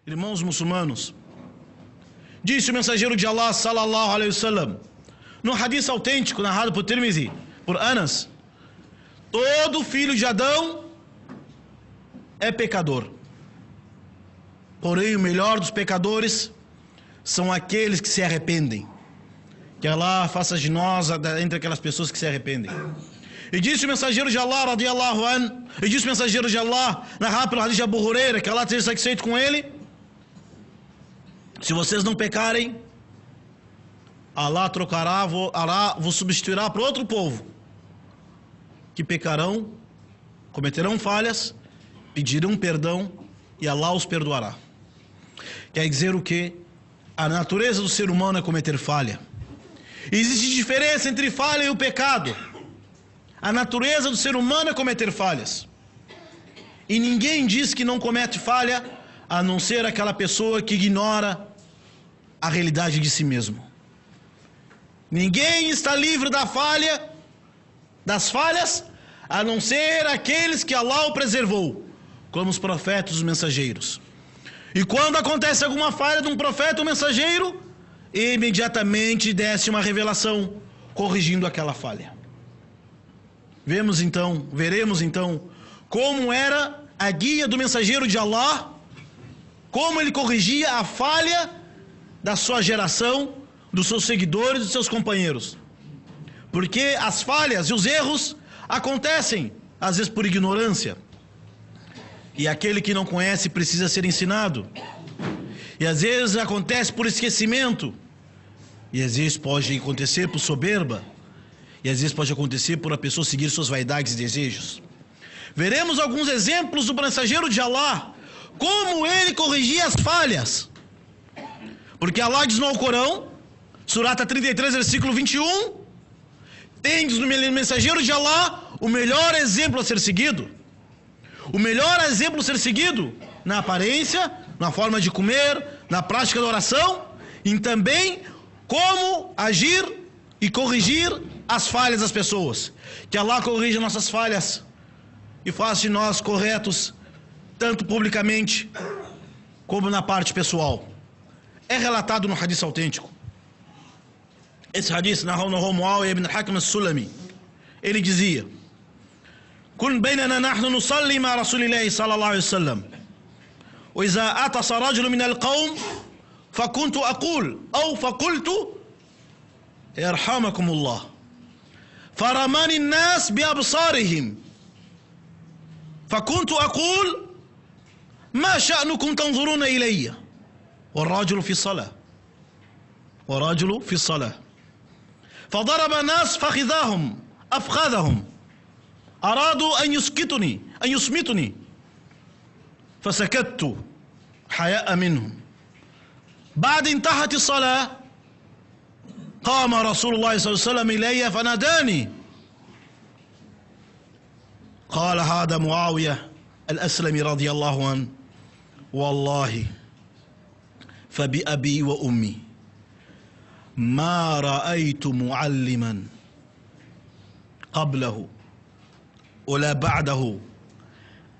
Irmãos muçulmanos, disse o mensageiro de Allah, sallallahu alaihi wasallam, no hadith autêntico narrado por Tirmizi, por Anas: todo filho de Adão é pecador, porém o melhor dos pecadores são aqueles que se arrependem. Que Allah faça de nós entre aquelas pessoas que se arrependem. E disse o mensageiro de Allah, radiyallahu an, e disse o mensageiro de Allah, narrado pelo hadith de Abu Huraira, que Allah esteja satisfeito com ele: se vocês não pecarem, Allah trocará, vos substituirá para outro povo, que pecarão, cometerão falhas, pedirão perdão, e Allah os perdoará. Quer dizer o quê? A natureza do ser humano é cometer falha. Existe diferença entre falha e o pecado. A natureza do ser humano é cometer falhas. E ninguém diz que não comete falha, a não ser aquela pessoa que ignora a realidade de si mesmo. Ninguém está livre das falhas, a não ser aqueles que Allah o preservou, como os profetas e os mensageiros. E quando acontece alguma falha de um profeta ou mensageiro, imediatamente desce uma revelação corrigindo aquela falha. Veremos então como era a guia do mensageiro de Allah, como ele corrigia a falha da sua geração, dos seus seguidores, dos seus companheiros. Porque as falhas e os erros acontecem às vezes por ignorância, e aquele que não conhece precisa ser ensinado. E às vezes acontece por esquecimento, e às vezes pode acontecer por soberba, e às vezes pode acontecer por a pessoa seguir suas vaidades e desejos. Veremos alguns exemplos do mensageiro de Allah, como ele corrigia as falhas. Porque Allah diz no Alcorão, Surata 33, versículo 21, tendes no mensageiro de Allah o melhor exemplo a ser seguido. O melhor exemplo a ser seguido na aparência, na forma de comer, na prática da oração, e também como agir e corrigir as falhas das pessoas. Que Allah corrija nossas falhas e faça de nós corretos, tanto publicamente como na parte pessoal. É relatado no hadith autêntico. Esse hadith narrou Muawiyah ibn al-Hakim al-Sulami. Ele dizia: كن بيننا نحن نصلي مع رسول الله صلى الله عليه وسلم وإذا أعطس رجل من القوم فكنت أقول أو فقلت يرحمكم الله فرماني الناس بأبصارهم فكنت أقول ما شأنكم تنظرون إلي والرجل في الصلاة فضرب الناس أفخاذهم أرادوا أن يصمتني فسكت حياء منهم. بعد انتهت الصلاة قام رسول الله صلى الله عليه وسلم إلي فناداني قال هذا معاوية الأسلمي رضي الله عنه والله فبأبي وأمي ما رأيت معلما قبله ولا بعده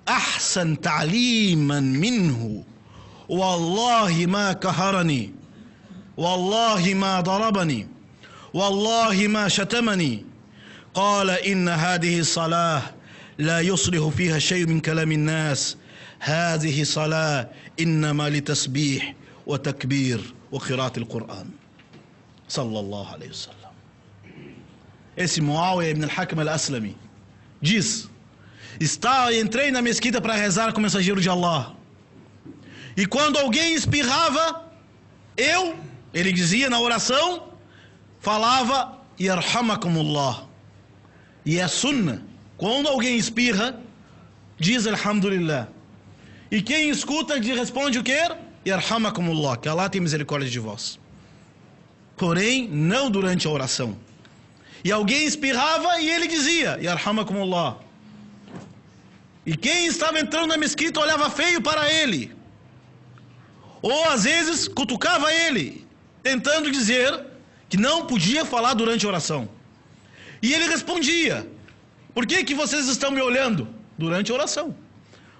أحسن تعليما منه والله ما قهرني والله ما ضربني والله ما شتمني قال إن هذه الصلاة لا يصلح فيها شيء من كلام الناس هذه صلاة إنما لتسبيح وتكبير وقراءة القرآن صلى الله عليه وسلم. Esse Muawiyah ibn al-Hakim al-Aslami diz: entrei na mesquita para rezar com o mensageiro de Allah, e quando alguém espirrava, ele dizia na oração, falava Yarhamakumullah. E é sunnah, quando alguém espirra, diz Alhamdulillah, e quem escuta responde o que? Yarhamakumullah, que Allah tem misericórdia de vós. Porém, não durante a oração. E alguém espirrava e ele dizia Yarhamakumullah. E quem estava entrando na mesquita olhava feio para ele, ou às vezes cutucava ele, tentando dizer que não podia falar durante a oração. E ele respondia: por que vocês estão me olhando? Durante a oração.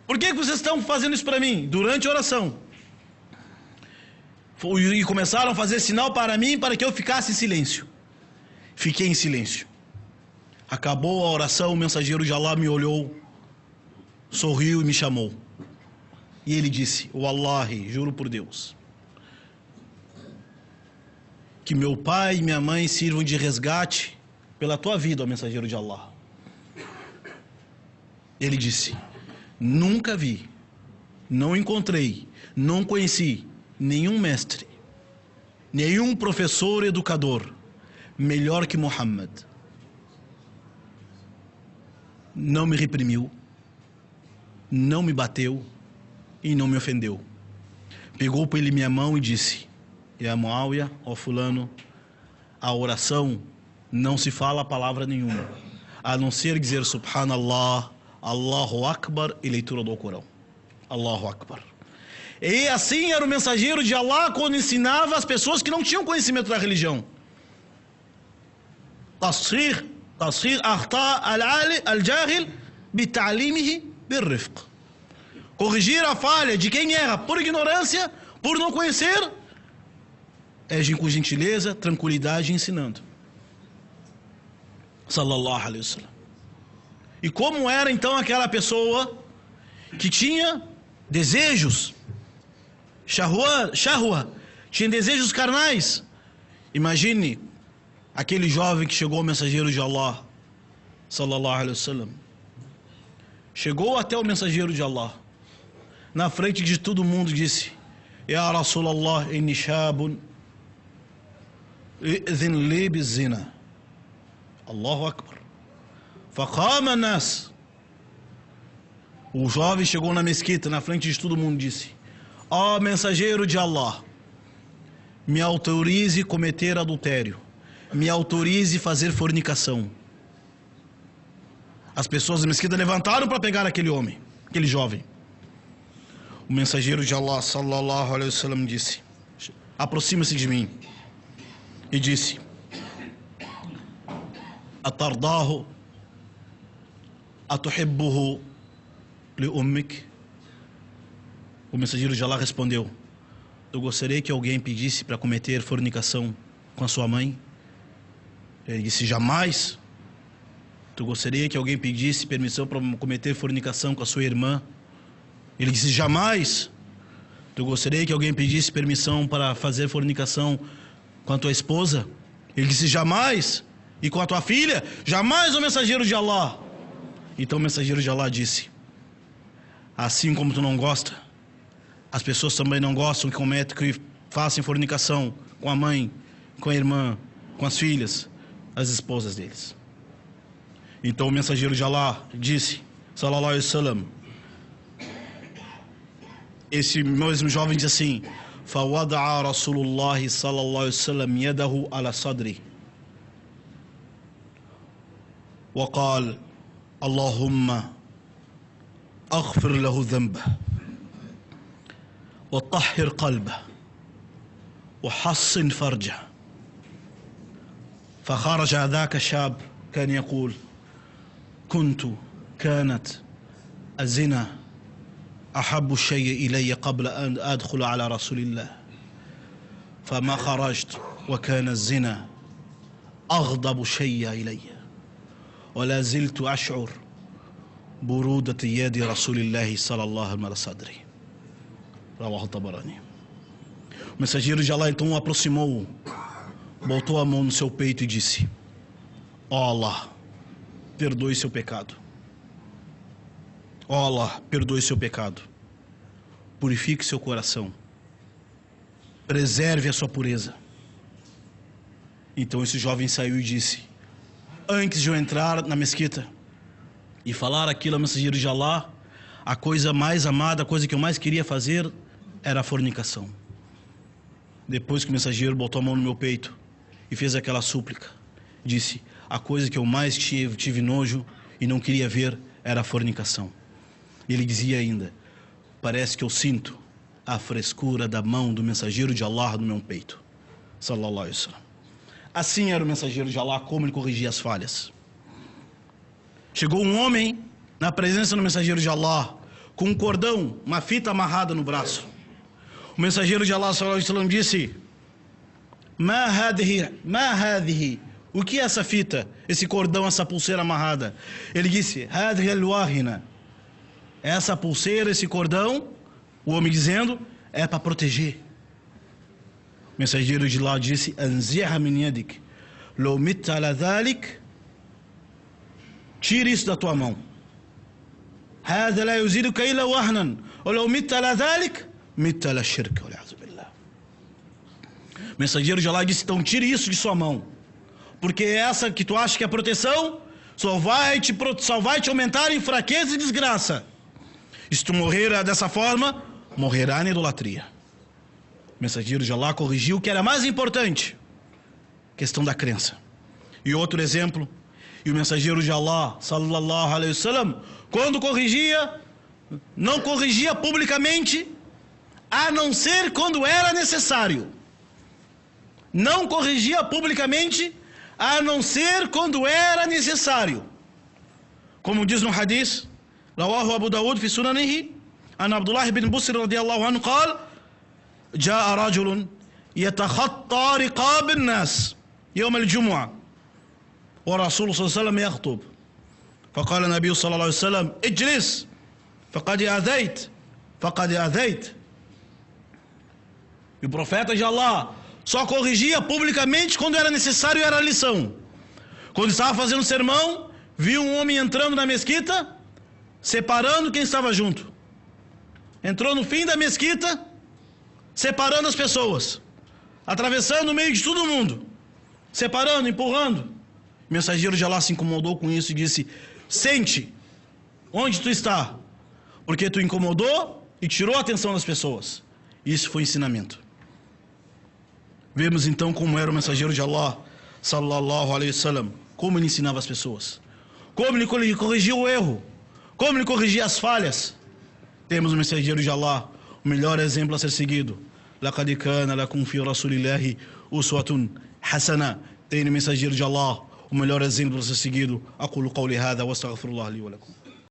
Por que vocês estão fazendo isso para mim? Durante a oração. E começaram a fazer sinal para mim para que eu ficasse em silêncio. Fiquei em silêncio. Acabou a oração, o mensageiro de Allah me olhou, sorriu e me chamou. E ele disse: Wallahi, juro por Deus, que meu pai e minha mãe sirvam de resgate pela tua vida, ó mensageiro de Allah. Ele disse: nunca vi, não encontrei, não conheci nenhum mestre, nenhum professor educador melhor que Muhammad. Não me reprimiu, não me bateu e não me ofendeu. Pegou por ele minha mão e disse: Ya Muawiyah, ó fulano, a oração não se fala palavra nenhuma, a não ser dizer Subhanallah, Allahu Akbar e leitura do Corão. Allahu Akbar. E assim era o mensageiro de Allah quando ensinava as pessoas que não tinham conhecimento da religião. Tasrih akhta al-jahil bita'limihi birrifq. Corrigir a falha de quem erra por ignorância, por não conhecer, é com gentileza, tranquilidade, ensinando. Sallallahu alaihi wasallam. E como era então aquela pessoa que tinha desejos, shahwa, tinha desejos carnais? Imagine aquele jovem que chegou ao mensageiro de Allah, sallallahu alaihi wasallam. Chegou até o mensageiro de Allah, na frente de todo mundo disse: Ya Rasulallah, inni shabun idhin li bizina. Allahu Akbar. Faqama nas. O jovem chegou na mesquita, na frente de todo mundo, disse: ó mensageiro de Allah, me autorize cometer adultério, me autorize fazer fornicação. As pessoas da mesquita levantaram para pegar aquele homem, aquele jovem. O mensageiro de Allah, sallallahu alaihi wasallam, disse: aproxima-se de mim. E disse: atardahu atuhibbuhu li ummik? O mensageiro de Allah respondeu: eu gostaria que alguém pedisse para cometer fornicação com a sua mãe? Ele disse: jamais. Tu gostaria que alguém pedisse permissão para cometer fornicação com a sua irmã? Ele disse: jamais. Tu gostaria que alguém pedisse permissão para fazer fornicação com a tua esposa? Ele disse: jamais. E com a tua filha? Jamais, o mensageiro de Allah. Então o mensageiro de Allah disse: assim como tu não gosta, as pessoas também não gostam que façam fornicação com a mãe, com a irmã, com as filhas, as esposas deles. Então o mensageiro de Allah disse, sallallahu alaihi wasallam, esse mesmo jovem diz assim: فَوَضَعَ رَسُولُ اللَّهِ صَلَّى اللَّهُ عَلَيْهِ وسلم يَدَهُ عَلَى صَدْرِهِ وقال اللهم أغفر له ذنبه وطهر قلبه وحصن فرجه. فخرج ذاك الشاب كان يقول: كانت الزنا أحب الشيء إلي قبل أن أدخل على رسول الله، فما خرجت وكان الزنا أغضب الشيء إلي، ولا زلت أشعر برودة يد رسول الله صلى الله عليه وسلم على صدري. رواه الطبراني. O mensageiro de Allah então o aproximou, botou a mão no seu peito e disse: ó Allah, perdoe seu pecado. Ó Allah, perdoe seu pecado. Purifique seu coração. Preserve a sua pureza. Então esse jovem saiu e disse: antes de eu entrar na mesquita e falar aquilo ao mensageiro de Allah, a coisa mais amada, a coisa que eu mais queria fazer era a fornicação. Depois que o mensageiro botou a mão no meu peito e fez aquela súplica, disse: a coisa que eu mais tive nojo e não queria ver era a fornicação. E ele dizia ainda: parece que eu sinto a frescura da mão do mensageiro de Allah no meu peito. Sallallahu alaihi wasallam. Assim era o mensageiro de Allah, como ele corrigia as falhas. Chegou um homem na presença do mensageiro de Allah com um cordão, uma fita amarrada no braço. O O mensageiro de Allah sallallahu alaihi wasallam disse: Ma hadhihi. O que é essa fita? Esse cordão, essa pulseira amarrada? Ele disse: Hadhihi al-wahina. Essa pulseira, esse cordão, o homem dizendo, é para proteger. O mensageiro de Allah disse: Anziha min yadik. Law mitta ala dhalik. Tire isso da tua mão. Hadha la yuziduka illa wahnan. Law mitta ala dhalik, mitta ala shirk. O mensageiro de Allah disse: então tire isso de sua mão, porque essa que tu acha que é proteção só vai te aumentar em fraqueza e desgraça. E se tu morrer dessa forma, morrerá na idolatria. O mensageiro de Allah corrigiu o que era mais importante, questão da crença. E outro exemplo, e o mensageiro de Allah sallallahu alaihi wasallam, quando corrigia, não corrigia publicamente, a não ser quando era necessário. Não corrigia publicamente, a não ser quando era necessário. Como diz no hadith, Rawahu Abu Dawud fi sunanihi, an Abdullah ibn Busr radiyallahu anhu قال جاء رجل يتخطى رقاب الناس يوم الجمعة ورسول صلى الله عليه وسلم يخطب فقال النبي صلى الله عليه وسلم اجلس فقد أذيت. E o profeta de Allah só corrigia publicamente quando era necessário e era lição. Quando estava fazendo sermão, viu um homem entrando na mesquita, separando quem estava junto. Entrou no fim da mesquita, separando as pessoas, atravessando o meio de todo mundo, separando, empurrando. O mensageiro de Allah se incomodou com isso e disse: sente onde tu está, porque tu incomodou e tirou a atenção das pessoas. Isso foi ensinamento. Vemos então como era o mensageiro de Allah sallallahu alaihi wasallam, como ele ensinava as pessoas, como ele corrigia o erro, como ele corrigia as falhas. Temos o mensageiro de Allah, o melhor exemplo a ser seguido. Laqad kana lakum fi rasulillahi uswatun hasana. Tem no mensageiro de Allah o melhor exemplo a ser seguido. Aqulu qawli hadha wa astaghfirullah li wa lakum.